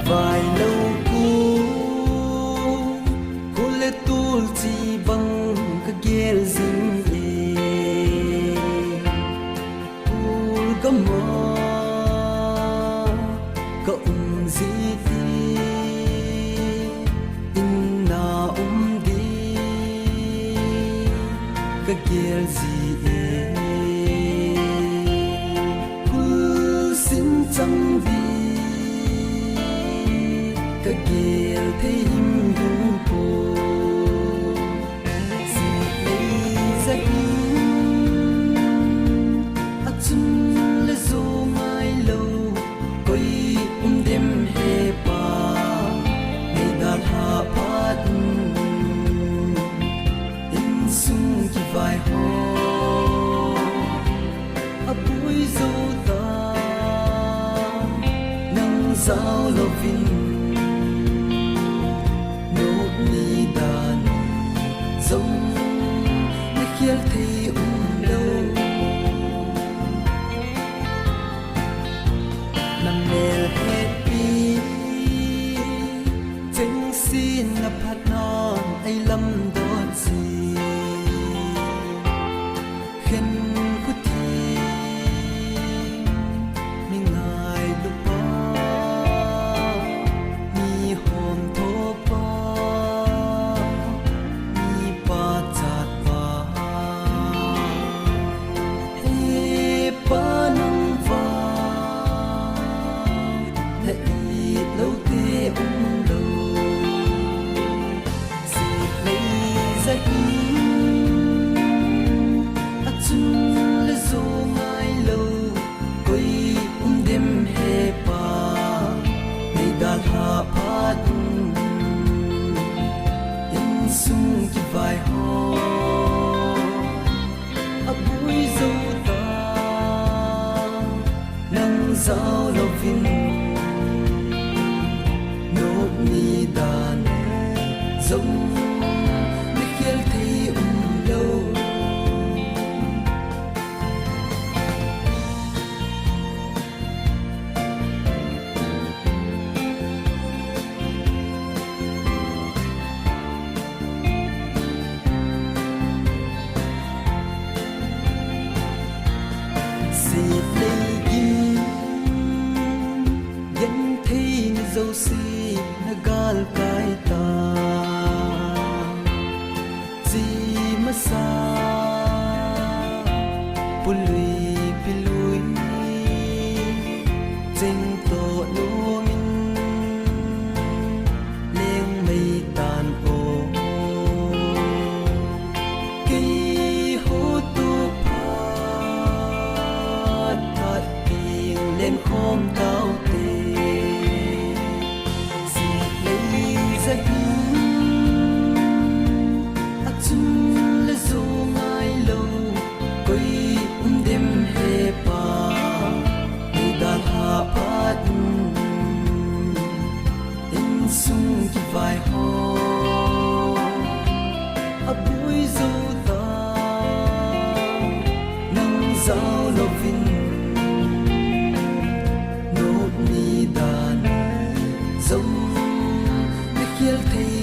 vài lâu cô lê tu chỉ bằng cái ghé dinh e cô mò có gì đi in na đi cái ghé gì e cô xin chẳng đi cái ghé thấy him him cô gì lấy ra achun le zo mai lâu coi đêm hè pa ngày đàn hạ phát in sung chỉ vài ho bụi dâu ta nắng giao lâu vinh ni đàn giống để khiêu thì lâu làm mèo happy chính xin là phát non ai lâm đón gì khen của thì mi ngài lúc ba mi hồn thô ba mi ba chát ba he ba nông va để ít lâu thế lâu gì lấy ra achun le zo mai lâu coi đêm hè pa ngày đàn hạ phát in sung chỉ vài ho bụi dâu ta nắng giao lâu vinh nốt ni đàn giống để khiêu thì lâu gì lấy kim vẫn thấy dâu xì nó gal cái ta gì mà xa pului pilui tranh tổ nô min lên mây tàn ô cây hô tô phát tiếng lên khom cao tê gì lấy ra achun le zo mai lâu coi đêm hè pa ngày đàn hạ phát in sung chỉ vài ho bụi dâu ta nắng giao lâu vinh nốt ni đàn giống để khiêu thấy